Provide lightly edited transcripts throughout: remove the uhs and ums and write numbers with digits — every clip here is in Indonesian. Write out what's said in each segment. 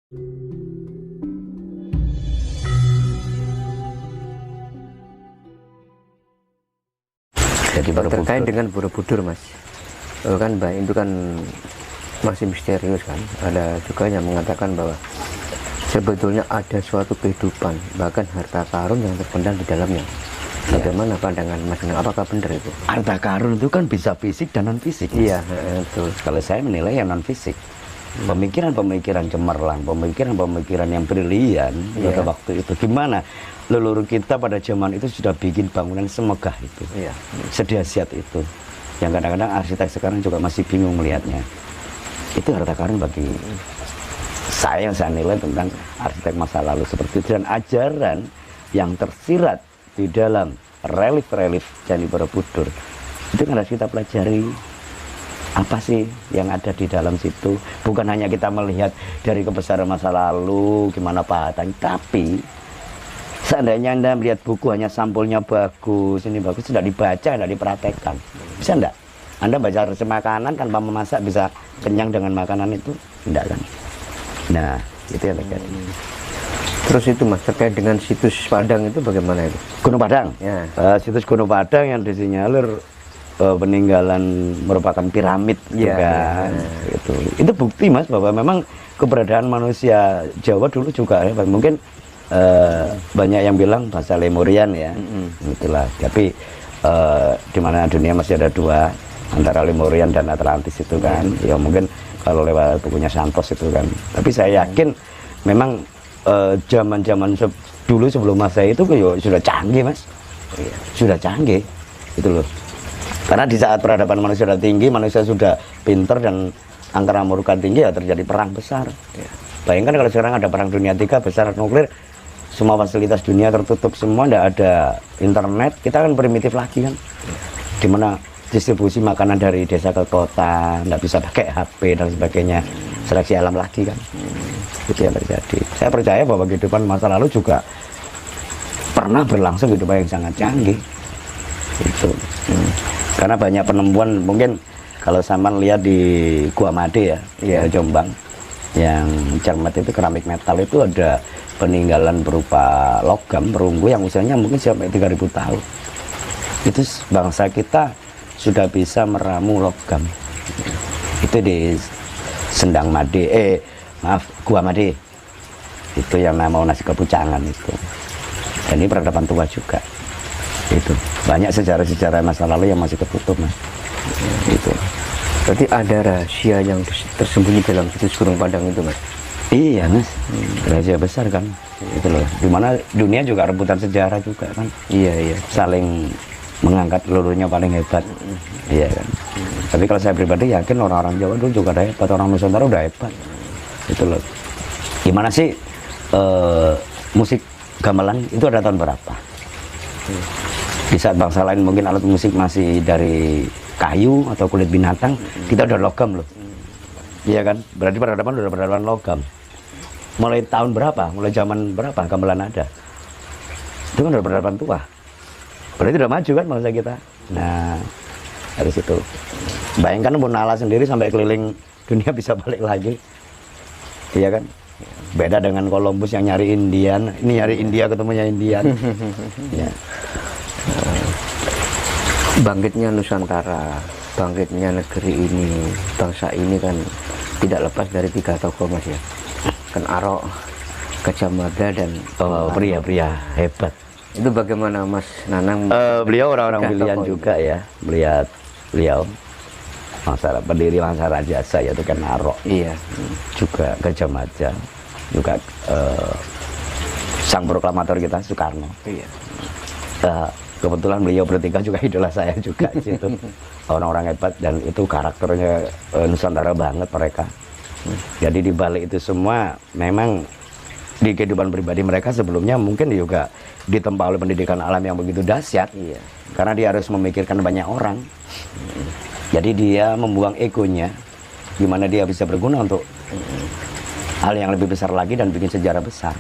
Jadi terkait dengan Borobudur, Mas, kan itu kan masih misterius kan. Ada juga yang mengatakan bahwa sebetulnya ada suatu kehidupan, bahkan harta karun yang terpendam di dalamnya. Bagaimana pandangan Mas? Apakah benar itu? Harta karun itu kan bisa fisik dan non fisik. Iya, betul. Kalau saya menilai yang non fisik. Pemikiran-pemikiran cemerlang, pemikiran-pemikiran yang brilian pada waktu itu. Gimana leluhur kita pada zaman itu sudah bikin bangunan semegah itu, sedahsyat itu, yang kadang-kadang arsitek sekarang juga masih bingung melihatnya. Itu harta karun bagi saya yang saya nilai tentang arsitek masa lalu seperti itu. Dan ajaran yang tersirat di dalam relief-relief Candi Borobudur itu kan harus kita pelajari. Apa sih yang ada di dalam situ? Bukan hanya kita melihat dari kebesaran masa lalu, gimana Pak, tapi seandainya Anda melihat buku hanya sampulnya bagus, ini bagus, tidak dibaca, tidak dipraktekkan, bisa enggak? Anda baca resep makanan tanpa memasak bisa kenyang dengan makanan itu? Enggak kan? Nah, itu yang terjadi. Terus itu, Mas, terkait dengan situs Padang itu bagaimana itu? Gunung Padang? Ya. Situs Gunung Padang yang disinyalir peninggalan merupakan piramid juga. Itu bukti, Mas, bahwa memang keberadaan manusia Jawa dulu juga ya, mungkin banyak yang bilang bahasa Lemurian ya, itulah. Tapi di mana dunia masih ada dua, antara Lemurian dan Atlantis itu kan. Ya mungkin kalau lewat bukunya Santos itu kan. Tapi saya yakin memang zaman-zaman dulu sebelum Masehi itu sudah canggih, Mas. Sudah canggih itu loh. Karena di saat peradaban manusia sudah tinggi, manusia sudah pinter dan angka murka tinggi, ya terjadi perang besar. Bayangkan kalau sekarang ada perang dunia 3 besar nuklir, semua fasilitas dunia tertutup semua, tidak ada internet, kita kan primitif lagi kan. Dimana distribusi makanan dari desa ke kota, tidak bisa pakai HP dan sebagainya, seleksi alam lagi kan. Itu yang terjadi. Saya percaya bahwa kehidupan masa lalu juga pernah berlangsung kehidupan yang sangat canggih. Itu. Karena banyak penemuan, mungkin kalau sampean lihat di Gua Made ya, Jombang, yang cermat itu keramik metal itu ada peninggalan berupa logam perunggu yang usianya mungkin sampai 3000 tahun. Itu bangsa kita sudah bisa meramu logam. Itu di Sendang Made, Gua Made. Itu yang mau nasi kepucangan itu. Dan ini peradaban tua juga. Itu banyak sejarah-sejarah masa lalu yang masih tertutup, Mas. Itu. Berarti ada rahasia yang tersembunyi dalam situs Gunung Padang itu, Mas? Iya, Mas. Rahasia besar kan. Itu loh. Dimana dunia juga rebutan sejarah juga kan. Iya. Saling mengangkat leluhurnya paling hebat. Iya kan. Tapi kalau saya pribadi yakin orang-orang Jawa dulu juga udah hebat, orang Nusantara udah hebat. Itu loh. Gimana sih musik gamelan itu ada tahun berapa? Di saat bangsa lain mungkin alat musik masih dari kayu atau kulit binatang, kita udah logam loh. Iya kan? Berarti peradaban udah peradaban logam. Mulai tahun berapa? Mulai zaman berapa gamelan ada? Itu kan udah peradaban tua. Berarti udah maju kan bangsa kita. Nah, dari situ. Bayangkan Nala sendiri sampai keliling dunia bisa balik lagi. Iya kan? Beda dengan Columbus yang nyari Indian. Ini nyari India ketemunya Indian. Ya. Bangkitnya Nusantara, bangkitnya negeri ini, bangsa ini kan tidak lepas dari 3 tokoh, Mas ya. Kan Arok, Gajah Mada dan pria-pria hebat. Itu bagaimana, Mas Nanang? Beliau orang-orang pilihan juga ya. Melihat beliau pendiri Masyarakat Jasa yaitu kan Arok. Iya. Juga Gajah Mada, juga sang proklamator kita Soekarno. Iya. Kebetulan beliau bertiga juga idola saya juga di situ. Orang-orang hebat dan itu karakternya Nusantara banget mereka. Jadi di balik itu semua memang di kehidupan pribadi mereka sebelumnya mungkin juga ditempa oleh pendidikan alam yang begitu dahsyat. Iya. Karena dia harus memikirkan banyak orang. Jadi dia membuang egonya, gimana dia bisa berguna untuk hal yang lebih besar lagi dan bikin sejarah besar.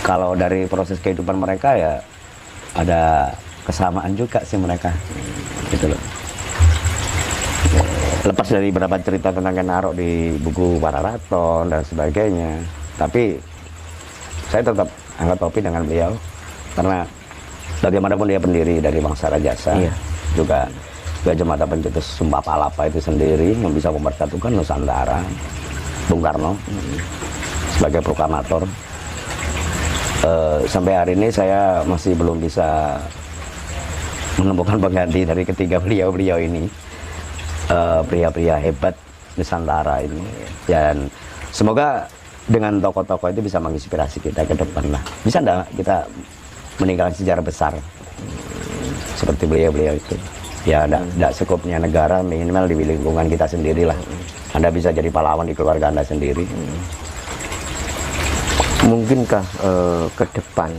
Kalau dari proses kehidupan mereka ya ada kesamaan juga sih mereka, gitu loh. Lepas dari beberapa cerita tentang Ken Arok di buku Pararaton dan sebagainya, tapi saya tetap angkat topi dengan beliau karena bagaimanapun dia pendiri dari bangsa Rajasa, juga Gajah Mada pencetus Sumpah Palapa itu sendiri yang bisa mempersatukan Nusantara. Bung Karno sebagai proklamator. Sampai hari ini saya masih belum bisa menemukan pengganti dari ketiga beliau ini, pria-pria hebat Nusantara ini. Dan semoga dengan tokoh-tokoh itu bisa menginspirasi kita ke depan lah. Bisa enggak kita meninggalkan sejarah besar seperti beliau-beliau itu? Ya, enggak sekupnya negara, minimal di lingkungan kita sendiri lah. Anda bisa jadi pahlawan di keluarga Anda sendiri. Mungkinkah ke depan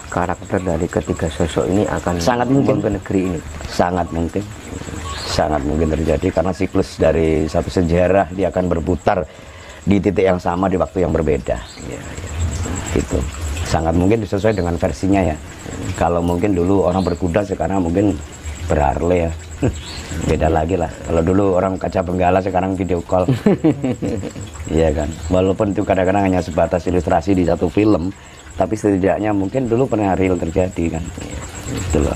karakter dari ketiga sosok ini akan sangat mungkin ke negeri ini? Sangat mungkin terjadi karena siklus dari satu sejarah dia akan berputar di titik yang sama di waktu yang berbeda. Gitu. Sangat mungkin sesuai dengan versinya ya. Kalau mungkin dulu orang berkuda, sekarang mungkin berharley ya. Beda lagi lah. Kalau dulu orang kaca benggala, sekarang video call. Iya kan. Walaupun itu kadang-kadang hanya sebatas ilustrasi di satu film, tapi setidaknya mungkin dulu pernah real terjadi kan. Gitu loh.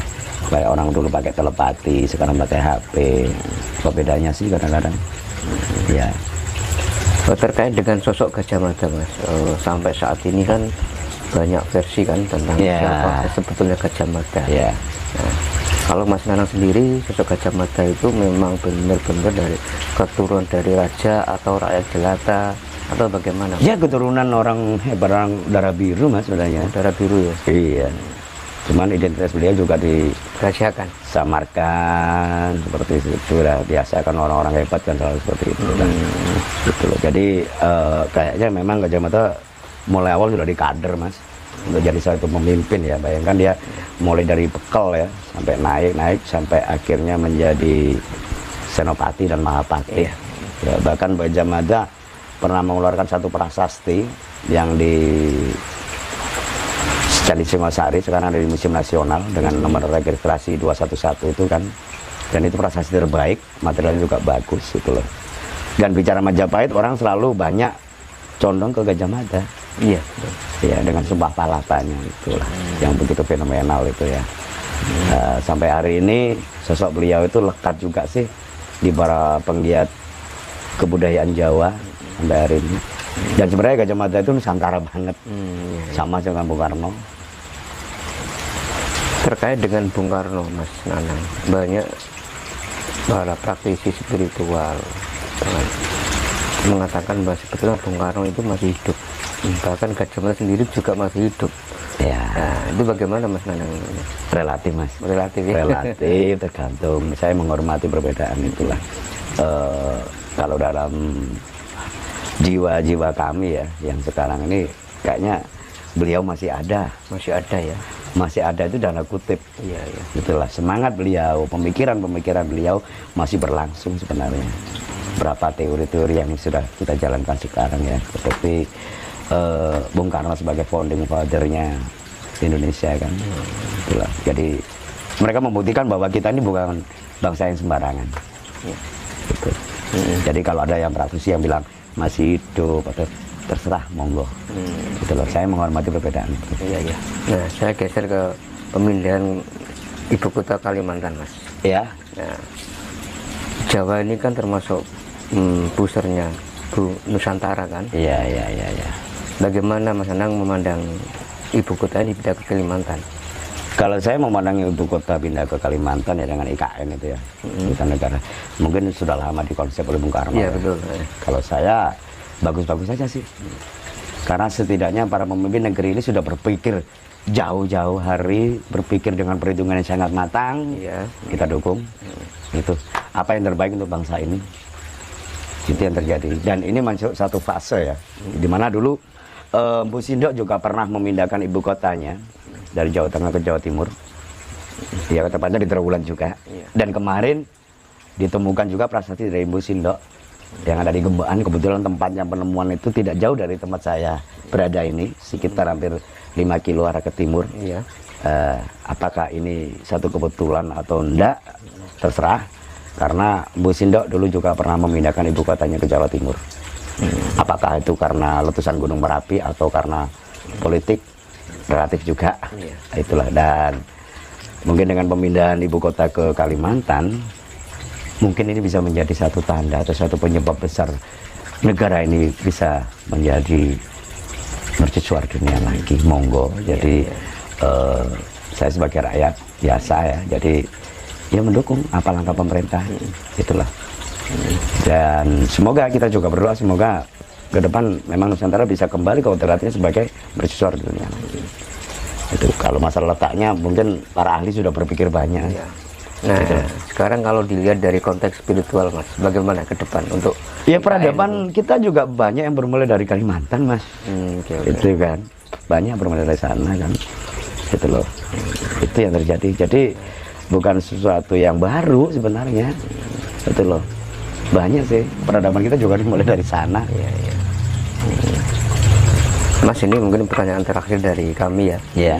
Kayak orang dulu pakai telepati, sekarang pakai HP. Apa bedanya sih kadang-kadang? Ya. Terkait dengan sosok Gajah Mada, Mas, sampai saat ini kan banyak versi kan tentang siapa sebetulnya Gajah Mada. Nah, kalau Mas Nanang sendiri, sosok Gajah Mada itu memang benar-benar dari keturunan dari raja atau rakyat jelata atau bagaimana? Ya, keturunan orang hebat, orang darah biru Mas sebenarnya. Darah biru ya? Iya. Cuman identitas beliau juga dirahasiakan, samarkan seperti itu lah. Biasa kan orang-orang hebat kan selalu seperti itu kan. Gitu loh. Jadi kayaknya memang Gajah Mada mulai awal sudah dikader Mas untuk jadi satu pemimpin ya. Bayangkan dia mulai dari bekal ya sampai naik sampai akhirnya menjadi Senopati dan Mahapati. Ya, bahkan Gajah Mada pernah mengeluarkan satu prasasti yang di Candi Singosari, sekarang ada di Museum Nasional dengan nomor registrasi 211 itu kan. Dan itu prasasti terbaik, materialnya juga bagus gitu loh. Dan bicara Majapahit, orang selalu banyak condong ke Gajah Mada. Iya. Ya, dengan Sumpah Palapanya itulah yang begitu fenomenal itu ya. Sampai hari ini sosok beliau itu lekat juga sih di para penggiat kebudayaan Jawa sampai hari ini. Dan sebenarnya Gajah Mada itu Nusantara banget, sama dengan Bung Karno. Terkait dengan Bung Karno, Mas Nanang, banyak para praktisi spiritual mengatakan bahwa sebetulnya Bung Karno itu masih hidup. Bahkan Gajah Mada sendiri juga masih hidup. Ya. Nah, itu bagaimana Mas Nanang? Relatif Mas. Relatif ya? Relatif, tergantung. Saya menghormati perbedaan itulah. Kalau dalam jiwa-jiwa kami ya, yang sekarang ini kayaknya beliau masih ada. Masih ada ya? Masih ada itu tanda kutip. Iya. Itulah semangat beliau, pemikiran beliau masih berlangsung sebenarnya. Berapa teori-teori yang sudah kita jalankan sekarang ya, seperti Bung Karno sebagai founding father-nya Indonesia kan. Itulah. Jadi mereka membuktikan bahwa kita ini bukan bangsa yang sembarangan. Gitu. Jadi kalau ada yang praktisi yang bilang masih hidup atau terserah, monggo. Gitu loh. Saya menghormati perbedaan. Iya. Nah, saya geser ke pemindahan ibu kota Kalimantan, Mas. Ya. Nah, Jawa ini kan termasuk pusernya Nusantara kan? Iya. Bagaimana Mas Nanang memandang ibu kota ini pindah ke Kalimantan? Kalau saya memandang ibu kota pindah ke Kalimantan ya dengan IKN itu ya, Ibu Negara. Mungkin sudah lama dikonsep oleh Bung Karno. Iya, betul. Kalau saya bagus-bagus saja sih. Karena setidaknya para pemimpin negeri ini sudah berpikir jauh-jauh hari, berpikir dengan perhitungan yang sangat matang. Iya. Kita dukung. Itu apa yang terbaik untuk bangsa ini. Itu yang terjadi. Dan ini masuk satu fase ya, di mana dulu Mpu Sindok juga pernah memindahkan ibu kotanya dari Jawa Tengah ke Jawa Timur. Ya, tepatnya di Trawulan juga. Dan kemarin ditemukan juga prasasti dari Mpu Sindok yang ada di Gembaan. Kebetulan tempatnya penemuan itu tidak jauh dari tempat saya berada ini, sekitar hampir 5 kilo arah ke timur. Apakah ini satu kebetulan atau enggak, terserah. karena Bu Sindok dulu juga pernah memindahkan ibu kotanya ke Jawa Timur. Apakah itu karena letusan Gunung Merapi atau karena politik, relatif juga. Itulah. Dan mungkin dengan pemindahan ibu kota ke Kalimantan, mungkin ini bisa menjadi satu tanda atau satu penyebab besar negara ini bisa menjadi mercusuar dunia lagi. Monggo. Jadi saya sebagai rakyat biasa ya, jadi ya mendukung apa langkah pemerintah. Itulah. Dan semoga kita juga berdoa, semoga ke depan memang Nusantara bisa kembali ke kodratnya sebagai mercusuar dunia. Itu kalau masalah letaknya mungkin para ahli sudah berpikir banyak. Nah, sekarang kalau dilihat dari konteks spiritual, Mas, bagaimana ke depan untuk ya peradaban kita juga banyak yang bermulai dari Kalimantan, Mas. Itu kan banyak bermulai dari sana kan. Itu loh. Itu yang terjadi. Jadi bukan sesuatu yang baru sebenarnya. Itu loh. Banyak sih peradaban kita juga dimulai dari sana. Mas, ini mungkin pertanyaan terakhir dari kami ya. Iya.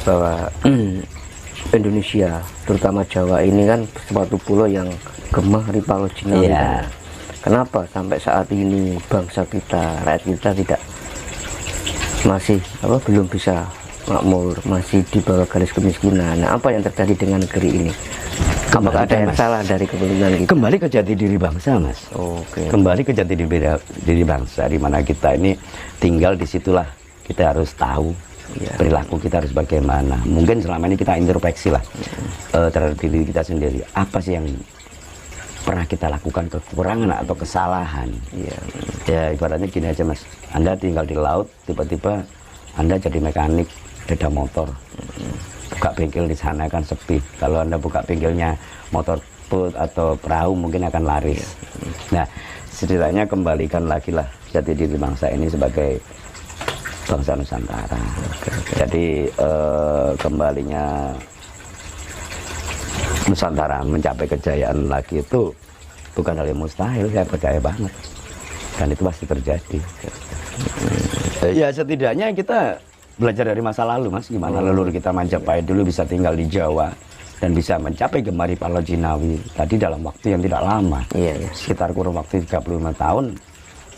Bahwa Indonesia, terutama Jawa ini kan suatu pulau yang gemah ripalo Cinawi. Iya. Kenapa sampai saat ini bangsa kita, rakyat kita tidak masih belum bisa makmur, masih di bawah garis kemiskinan? Nah, apa yang terjadi dengan negeri ini? Apakah ada yang salah dari kepemimpinan kita? Kembali ke jati diri bangsa, Mas. Oke. Kembali ke jati diri bangsa, di mana kita ini tinggal, disitulah kita harus tahu perilaku kita harus bagaimana. Mungkin selama ini kita introspeksi lah terhadap diri kita sendiri. Apa sih yang pernah kita lakukan, kekurangan atau kesalahan? Ya ibaratnya gini aja, Mas. Anda tinggal di laut, tiba-tiba Anda jadi mekanik sepeda motor. Buka bengkel di sana kan sepi. Kalau Anda buka bengkelnya motor boat atau perahu mungkin akan laris. Nah, setidaknya kembalikan lagi lah jati diri bangsa ini sebagai bangsa Nusantara. Jadi kembalinya Nusantara mencapai kejayaan lagi itu bukan hal yang mustahil, saya percaya banget. Dan itu pasti terjadi. Ya setidaknya kita belajar dari masa lalu, Mas, gimana leluhur kita Majapahit dulu bisa tinggal di Jawa dan bisa mencapai gemah ripalo Cinawi tadi dalam waktu yang tidak lama. Sekitar kurun waktu 35 tahun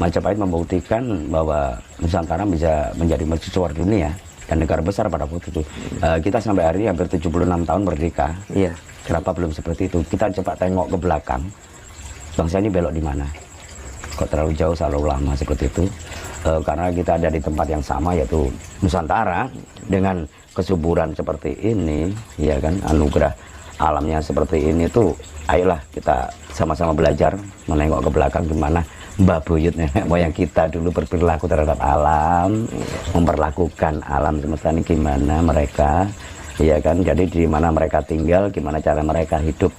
Majapahit membuktikan bahwa Nusantara bisa menjadi mercusuar dunia dan negara besar pada waktu itu. Kita sampai hari ini hampir 76 tahun merdeka. Kenapa belum seperti itu? Kita coba tengok ke belakang, bangsa ini belok di mana? Kok terlalu jauh, selalu lama seperti itu? Karena kita ada di tempat yang sama, yaitu Nusantara dengan kesuburan seperti ini, ya kan, anugerah alamnya seperti ini tuh. Ayolah kita sama-sama belajar menengok ke belakang gimana Mbah Buyut nenek moyang kita dulu berperilaku terhadap alam, memperlakukan alam semesta ini gimana mereka, ya kan. Jadi di mana mereka tinggal, gimana cara mereka hidup.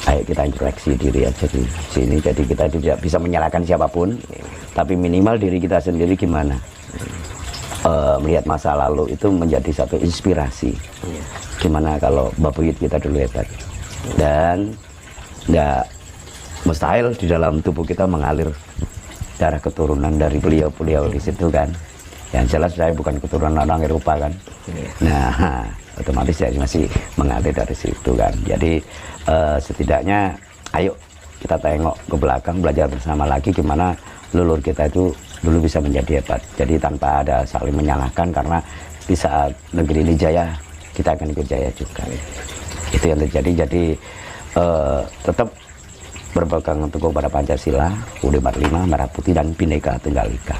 Ayo kita introspeksi diri aja di sini. Jadi kita tidak bisa menyalahkan siapapun, tapi minimal diri kita sendiri gimana. Melihat masa lalu itu menjadi satu inspirasi. Gimana kalau Mbah Buyut kita dulu hebat. Dan nggak mustahil di dalam tubuh kita mengalir darah keturunan dari beliau-beliau di situ kan. Yang jelas saya bukan keturunan orang Eropa kan. Nah, otomatis saya masih mengalir dari situ kan. Jadi setidaknya ayo kita tengok ke belakang, belajar bersama lagi gimana leluhur kita itu dulu bisa menjadi hebat. Jadi tanpa ada saling menyalahkan, karena di saat negeri ini jaya, kita akan ikut jaya juga. Itu yang terjadi. Jadi tetap berpegang teguh pada Pancasila, UUD 45, Merah Putih dan Bhinneka Tunggal Ika.